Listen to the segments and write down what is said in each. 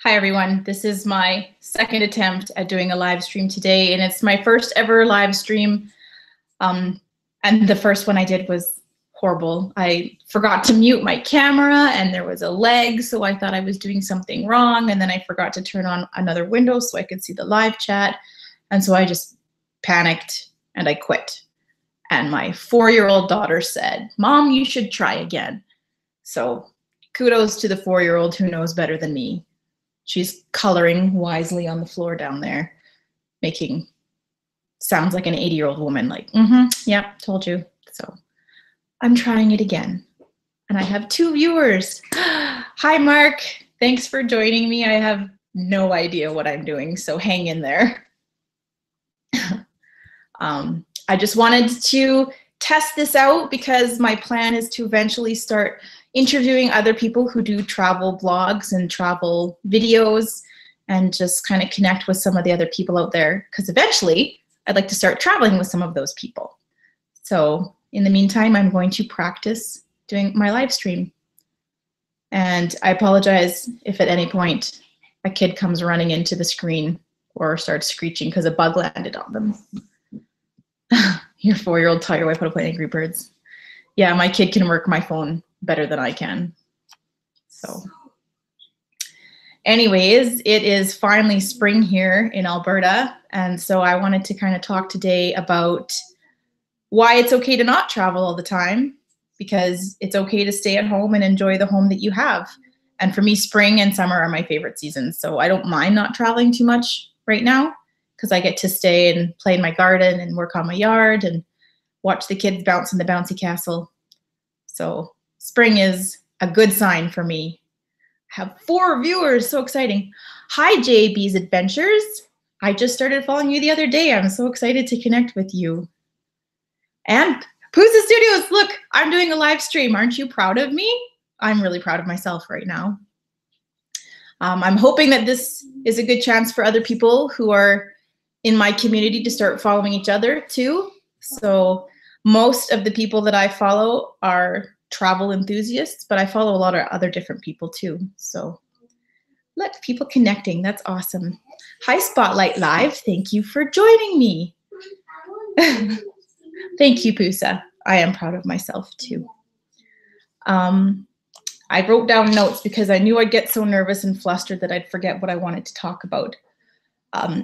Hi everyone, this is my second attempt at doing a live stream today, and it's my first ever live stream. And the first one I did was horrible. I forgot to mute my camera and there was a lag, so I thought I was doing something wrong, and then I forgot to turn on another window so I could see the live chat, and so I just panicked and I quit. And my 4-year-old daughter said, "Mom, you should try again." So kudos to the 4-year-old who knows better than me. She's coloring wisely on the floor down there, making sounds like an 80-year-old woman, like, yeah, told you. So I'm trying it again. And I have 2 viewers. Hi, Mark. Thanks for joining me. I have no idea what I'm doing, so hang in there. I just wanted to test this out because my plan is to eventually start interviewing other people who do travel blogs and travel videos and just kind of connect with some of the other people out there, because eventually I'd like to start traveling with some of those people. So in the meantime, I'm going to practice doing my live stream. And I apologize if at any point a kid comes running into the screen or starts screeching because a bug landed on them. Your 4-year-old taught your wife how to play Angry Birds. Yeah, my kid can work my phone better than I can. So anyways, it is finally spring here in Alberta. And so I wanted to kind of talk today about why it's okay to not travel all the time, because it's okay to stay at home and enjoy the home that you have. And for me, spring and summer are my favorite seasons. So I don't mind not traveling too much right now, because I get to stay and play in my garden and work on my yard and watch the kids bounce in the bouncy castle. So spring is a good sign for me. I have 4 viewers, so exciting. Hi, JB's Adventures. I just started following you the other day. I'm so excited to connect with you. And Pusa Studios, look, I'm doing a live stream. Aren't you proud of me? I'm really proud of myself right now. I'm hoping that this is a good chance for other people who are in my community to start following each other too. So most of the people that I follow are travel enthusiasts, but I follow a lot of other different people too. So let people connecting. That's awesome. Hi, Spotlight Live. Thank you for joining me. Thank you, Pusa. I am proud of myself too. I wrote down notes because I knew I'd get so nervous and flustered that I'd forget what I wanted to talk about.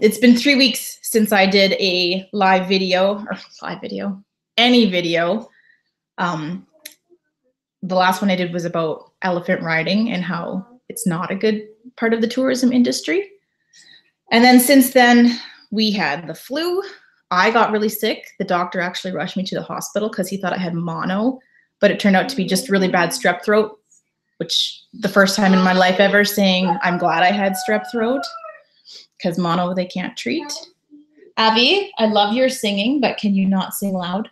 It's been 3 weeks since I did a live video, any video. The last one I did was about elephant riding and how it's not a good part of the tourism industry. And then since then, we had the flu. I got really sick. The doctor actually rushed me to the hospital because he thought I had mono, but it turned out to be just really bad strep throat, which the first time in my life ever saying I'm glad I had strep throat, because mono they can't treat. Abby, I love your singing, but can you not sing loud?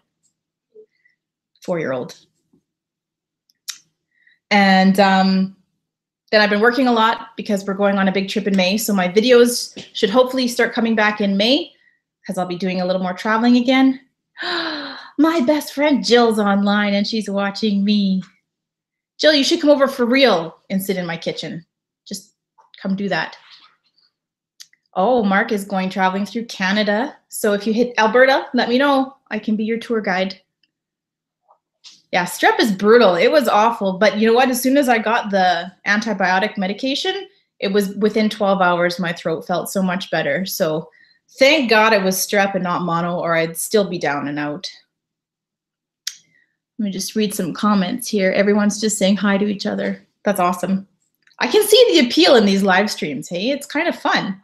4-year-old. And then I've been working a lot because we're going on a big trip in May. So my videos should hopefully start coming back in May because I'll be doing a little more traveling again. My best friend Jill's online and she's watching me. Jill, you should come over for real and sit in my kitchen. Just come do that. Oh, Mark is going traveling through Canada. So if you hit Alberta, let me know. I can be your tour guide. Yeah, strep is brutal. It was awful. But you know what? As soon as I got the antibiotic medication, it was within 12 hours, my throat felt so much better. So thank God it was strep and not mono, or I'd still be down and out. Let me just read some comments here. Everyone's just saying hi to each other. That's awesome. I can see the appeal in these live streams. Hey, it's kind of fun.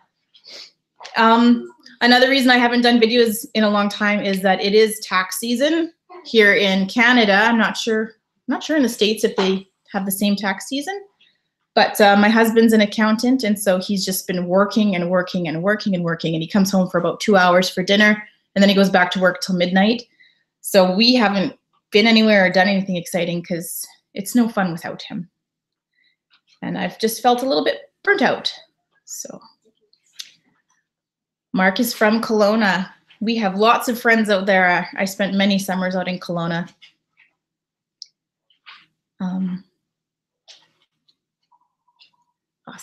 Another reason I haven't done videos in a long time is that it is tax season here in Canada. I'm not sure in the States if they have the same tax season, but my husband's an accountant, and so he's just been working and working and working and working, and he comes home for about 2 hours for dinner, and then he goes back to work till midnight. So we haven't been anywhere or done anything exciting because it's no fun without him. And I've just felt a little bit burnt out. So Mark is from Kelowna. We have lots of friends out there. I spent many summers out in Kelowna. Awesome.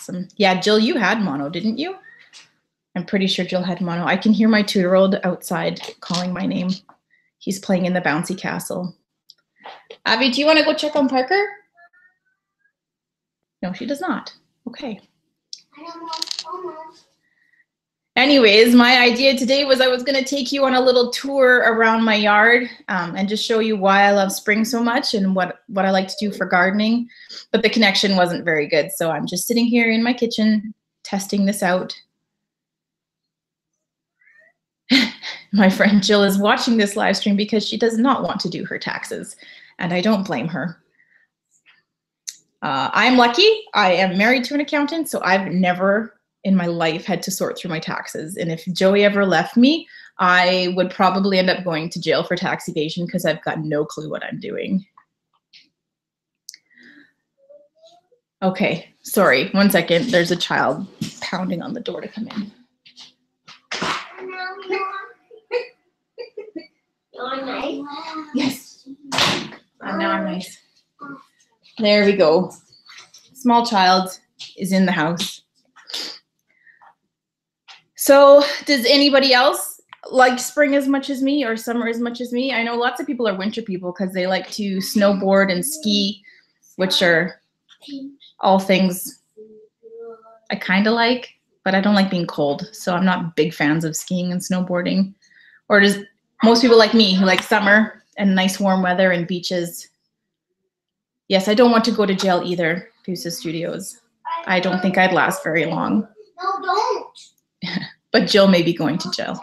Awesome. Yeah, Jill, you had mono, didn't you? I'm pretty sure Jill had mono. I can hear my 2-year-old outside calling my name. He's playing in the bouncy castle. Abby, do you want to go check on Parker? No, she does not. Okay. Anyways, my idea today was I was going to take you on a little tour around my yard and just show you why I love spring so much and what I like to do for gardening. But the connection wasn't very good, so I'm just sitting here in my kitchen testing this out. My friend Jill is watching this live stream because she does not want to do her taxes, and I don't blame her. I'm lucky. I am married to an accountant, so I've never in my life had to sort through my taxes. And if Joey ever left me, I would probably end up going to jail for tax evasion because I've got no clue what I'm doing. Okay, sorry, 1 second. There's a child pounding on the door to come in. Yes. Now I'm nice. There we go. Small child is in the house. So does anybody else like spring as much as me or summer as much as me? I know lots of people are winter people because they like to snowboard and ski, which are all things I kind of like, but I don't like being cold. So I'm not big fans of skiing and snowboarding. Or does most people like me who like summer and nice warm weather and beaches? Yes, I don't want to go to jail either, Goosa Studios. I don't think I'd last very long. No, don't. But Jill may be going to jail.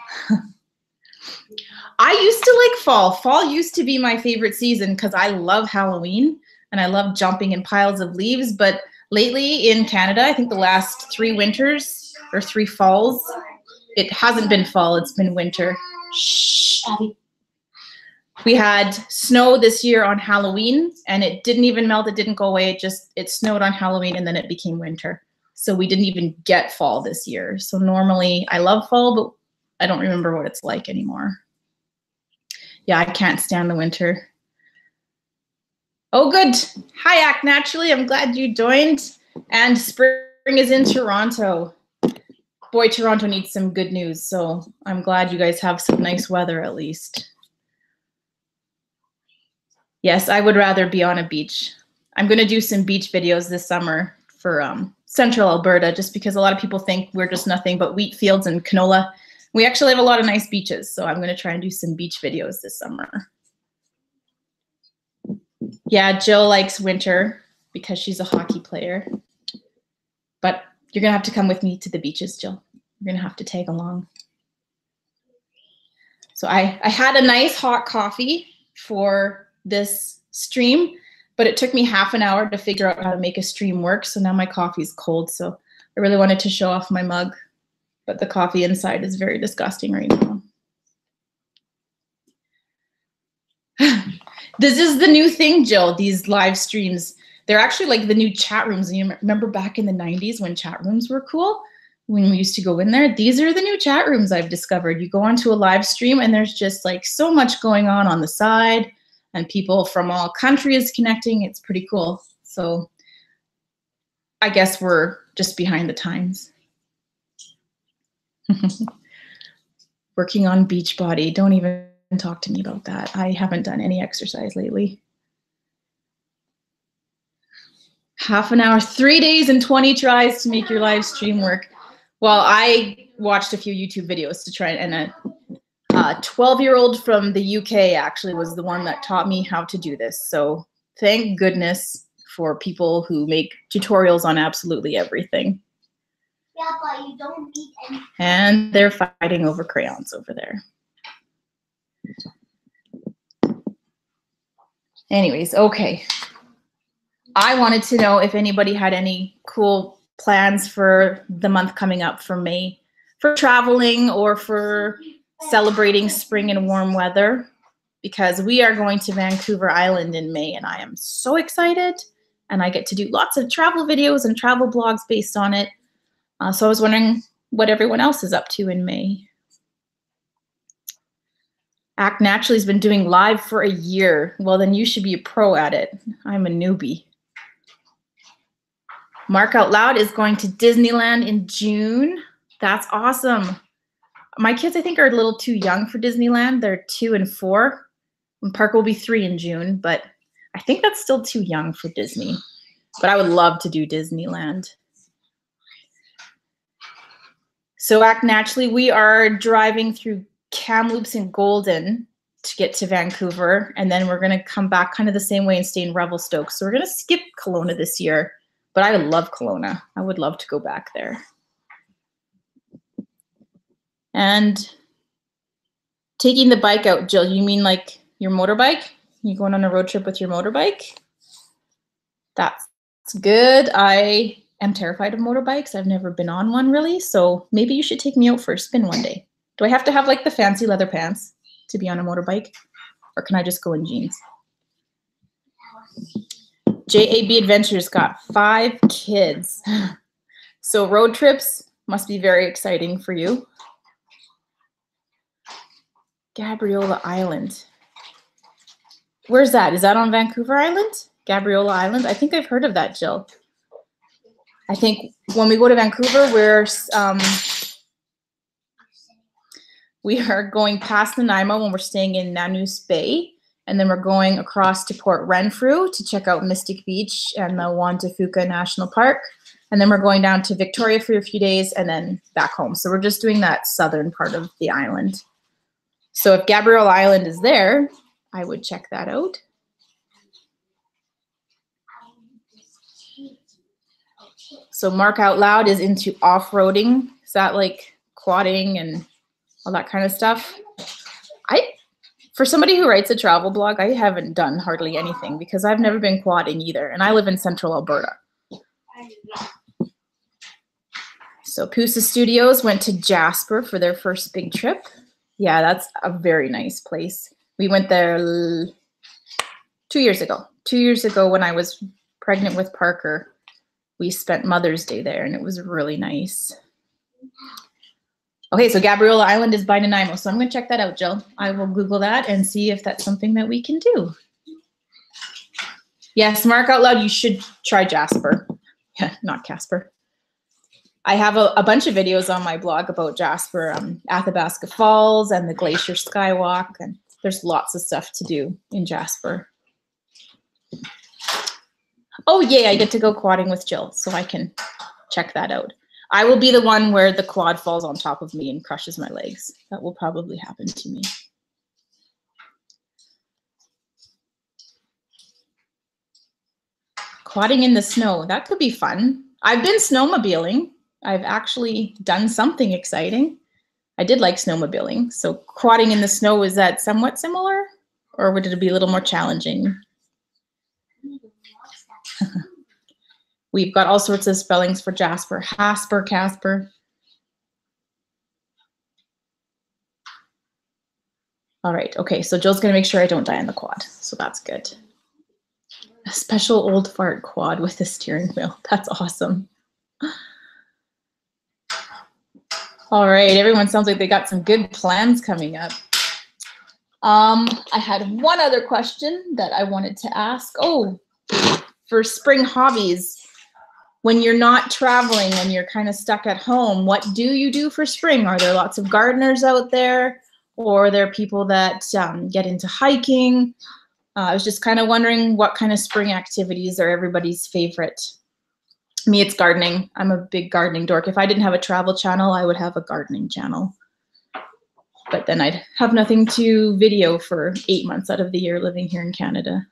I used to like fall. Fall used to be my favorite season because I love Halloween and I love jumping in piles of leaves. But lately in Canada, I think the last 3 winters or 3 falls, it hasn't been fall, it's been winter. Shh, Abby. We had snow this year on Halloween and it didn't even melt, it didn't go away. It snowed on Halloween and then it became winter. So we didn't even get fall this year. So normally I love fall, but I don't remember what it's like anymore. Yeah, I can't stand the winter. Oh, good. Hi, Act Naturally. I'm glad you joined. And spring is in Toronto. Boy, Toronto needs some good news. So I'm glad you guys have some nice weather at least. Yes, I would rather be on a beach. I'm going to do some beach videos this summer for Central Alberta, just because a lot of people think we're just nothing but wheat fields and canola. We actually have a lot of nice beaches, so I'm going to try and do some beach videos this summer. Yeah, Jill likes winter because she's a hockey player. But you're going to have to come with me to the beaches, Jill. You're going to have to tag along. So I had a nice hot coffee for this stream, but it took me half an hour to figure out how to make a stream work. So now my coffee's cold. So I really wanted to show off my mug, but the coffee inside is very disgusting right now. This is the new thing, Jill, these live streams. They're actually like the new chat rooms. And you remember back in the 90s when chat rooms were cool? When we used to go in there? These are the new chat rooms I've discovered. You go onto a live stream and there's just like so much going on the side. And people from all countries connecting. It's pretty cool. So I guess we're just behind the times. Working on Beachbody. Don't even talk to me about that. I haven't done any exercise lately. Half an hour, 3 days and 20 tries to make your live stream work. Well, I watched a few YouTube videos to try, and a 12-year-old from the UK actually was the one that taught me how to do this. So thank goodness for people who make tutorials on absolutely everything. Yeah, but you don't need any. And they're fighting over crayons over there. Anyways, okay. I wanted to know if anybody had any cool plans for the month coming up for May, for traveling or for celebrating spring and warm weather, because we are going to Vancouver Island in May and I am so excited, and I get to do lots of travel videos and travel blogs based on it. So I was wondering what everyone else is up to in May. Act Naturally has been doing live for a year. Well, then you should be a pro at it. I'm a newbie. Mark Out Loud is going to Disneyland in June. That's awesome. My kids, I think, are a little too young for Disneyland. They're 2 and 4. And Parker will be 3 in June, but I think that's still too young for Disney. But I would love to do Disneyland. So Act Naturally, we are driving through Kamloops and Golden to get to Vancouver, and then we're going to come back kind of the same way and stay in Revelstoke. So we're going to skip Kelowna this year, but I love Kelowna. I would love to go back there. And taking the bike out, Jill, you mean like your motorbike? You going on a road trip with your motorbike? That's good. I am terrified of motorbikes. I've never been on one really, so maybe you should take me out for a spin one day. Do I have to have like the fancy leather pants to be on a motorbike, or can I just go in jeans? JAB Adventures got 5 kids. So road trips must be very exciting for you. Gabriola Island. Where's that? Is that on Vancouver Island? Gabriola Island? I think I've heard of that, Jill. I think when we go to Vancouver, we are going past Nanaimo when we're staying in Nanoose Bay, and then we're going across to Port Renfrew to check out Mystic Beach and the Juan de Fuca National Park. And then we're going down to Victoria for a few days and then back home. So we're just doing that southern part of the island. So if Gabriola Island is there, I would check that out. So Mark Out Loud is into off-roading. Is that like quadding and all that kind of stuff? For somebody who writes a travel blog, I haven't done hardly anything because I've never been quadding either. And I live in central Alberta. So Pusa Studios went to Jasper for their first big trip. Yeah, that's a very nice place. We went there 2 years ago. 2 years ago when I was pregnant with Parker, we spent Mother's Day there and it was really nice. Okay, so Gabriola Island is by Nanaimo. So I'm going to check that out, Jill. I will Google that and see if that's something that we can do. Yes, Mark Out Loud, you should try Jasper. Yeah, not Casper. I have a bunch of videos on my blog about Jasper, Athabasca Falls and the Glacier Skywalk, and there's lots of stuff to do in Jasper. Oh yay, I get to go quadding with Jill, so I can check that out. I will be the one where the quad falls on top of me and crushes my legs. That will probably happen to me. Quadding in the snow, that could be fun. I've been snowmobiling. I've actually done something exciting. I did like snowmobiling. So quadding in the snow, is that somewhat similar? Or would it be a little more challenging? We've got all sorts of spellings for Jasper. Hasper, Casper. All right, okay, so Jill's gonna make sure I don't die on the quad. So that's good. A special old fart quad with a steering wheel. That's awesome. All right, everyone sounds like they got some good plans coming up. I had one other question that I wanted to ask. Oh, for spring hobbies, when you're not traveling and you're kind of stuck at home, what do you do for spring? Are there lots of gardeners out there, or are there people that get into hiking? I was just kind of wondering what kind of spring activities are everybody's favorite. Me, it's gardening. I'm a big gardening dork. If I didn't have a travel channel, I would have a gardening channel. But then I'd have nothing to video for 8 months out of the year living here in Canada.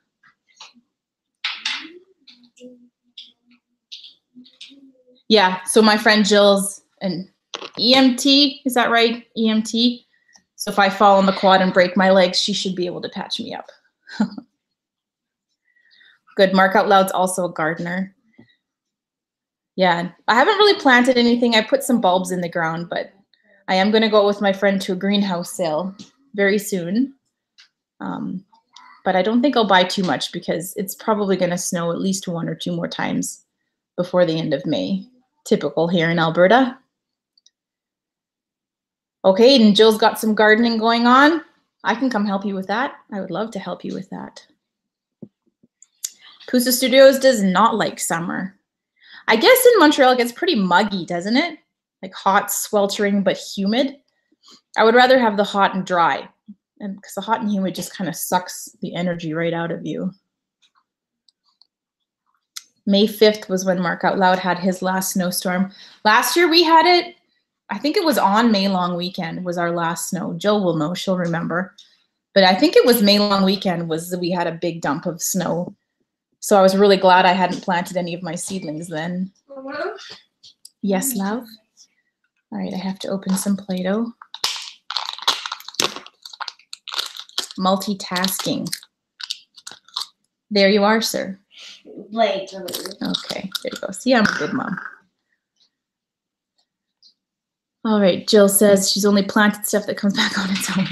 Yeah, so my friend Jill's an EMT, is that right? EMT. So if I fall on the quad and break my legs, she should be able to patch me up. Good, Mark Out Loud's also a gardener. Yeah, I haven't really planted anything. I put some bulbs in the ground, but I am going to go with my friend to a greenhouse sale very soon. But I don't think I'll buy too much because it's probably going to snow at least 1 or 2 more times before the end of May. Typical here in Alberta. Okay, and Jill's got some gardening going on. I can come help you with that. I would love to help you with that. Pusa Studios does not like summer. I guess in Montreal it gets pretty muggy, doesn't it? Like hot, sweltering, but humid. I would rather have the hot and dry, and because the hot and humid just kind of sucks the energy right out of you. May 5th was when Mark Out Loud had his last snowstorm. Last year we had it, I think it was on May long weekend was our last snow. Jill will know, she'll remember. But I think it was May long weekend was we had a big dump of snow. So I was really glad I hadn't planted any of my seedlings then. Yes, love? All right, I have to open some Play-Doh. Multitasking. There you are, sir. Like, Okay, there you go. See, I'm a good mom. All right, Jill says she's only planted stuff that comes back on its own.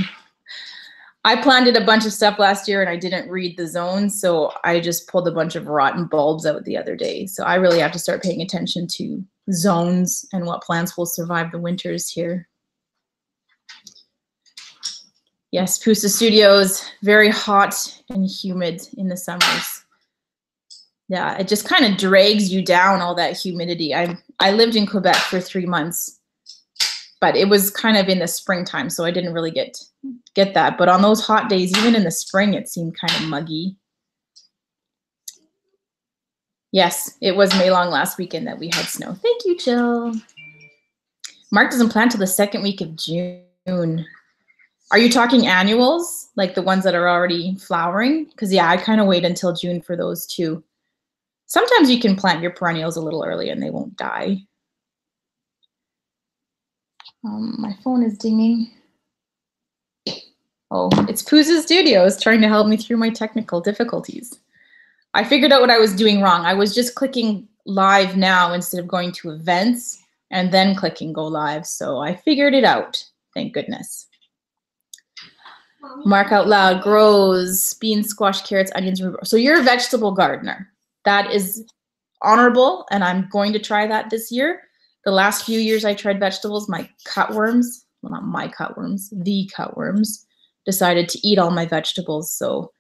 I planted a bunch of stuff last year and I didn't read the zones, so I just pulled a bunch of rotten bulbs out the other day. So I really have to start paying attention to zones and what plants will survive the winters here. Yes, Pusa Studios, very hot and humid in the summers. Yeah, it just kind of drags you down, all that humidity. I lived in Quebec for 3 months, but it was kind of in the springtime, so I didn't really get that. But on those hot days, even in the spring, it seemed kind of muggy. Yes, it was May long last weekend that we had snow. Thank you, Jill. Mark doesn't plant till the second week of June. Are you talking annuals, like the ones that are already flowering? Because yeah, I kind of wait until June for those too. Sometimes you can plant your perennials a little early and they won't die. My phone is dinging. Oh, it's Pusa Studios trying to help me through my technical difficulties. I figured out what I was doing wrong. I was just clicking live now instead of going to events and then clicking go live. So I figured it out. Thank goodness. Mark Out Loud grows beans, squash, carrots, onions. So you're a vegetable gardener. That is honorable, and I'm going to try that this year. The last few years I tried vegetables, my cutworms, well, not my cutworms, the cutworms, decided to eat all my vegetables. So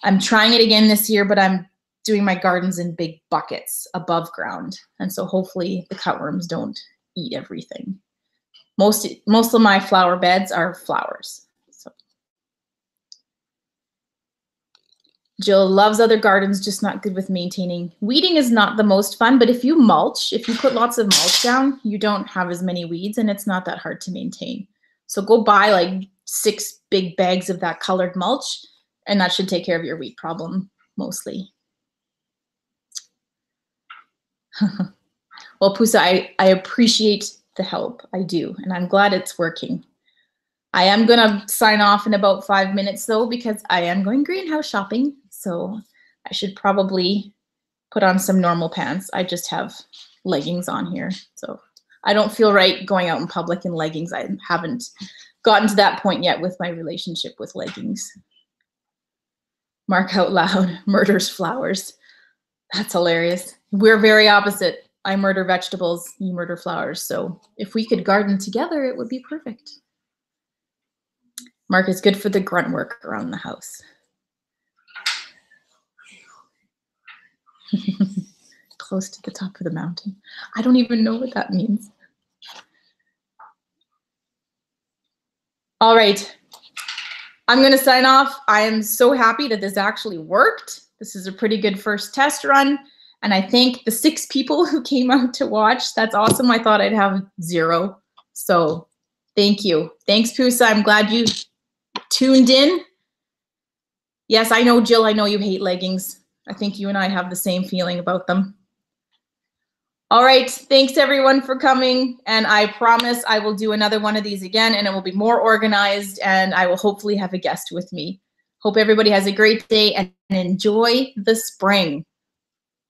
I'm trying it again this year, but I'm doing my gardens in big buckets above ground. And so hopefully the cutworms don't eat everything. Most of my flower beds are flowers. So Jill loves other gardens, just not good with maintaining. Weeding is not the most fun, but if you mulch, if you put lots of mulch down, you don't have as many weeds and it's not that hard to maintain. So go buy like 6 big bags of that colored mulch and that should take care of your weed problem mostly. Well, Pusa, I appreciate the help. I do, and I'm glad it's working. I am going to sign off in about 5 minutes, though, because I am going greenhouse shopping. So I should probably put on some normal pants. I just have leggings on here. So I don't feel right going out in public in leggings. I haven't gotten to that point yet with my relationship with leggings. Mark Out Loud murders flowers. That's hilarious. We're very opposite. I murder vegetables, you murder flowers. So if we could garden together, it would be perfect. Mark is good for the grunt work around the house. Close to the top of the mountain. I don't even know what that means. All right. I'm going to sign off. I am so happy that this actually worked. This is a pretty good first test run. And I thank the 6 people who came out to watch. That's awesome. I thought I'd have 0. So thank you. Thanks, Pusa. I'm glad you tuned in. Yes, I know, Jill, I know you hate leggings. I think you and I have the same feeling about them. All right. Thanks, everyone, for coming. And I promise I will do another one of these again, and it will be more organized, and I will hopefully have a guest with me. Hope everybody has a great day and enjoy the spring.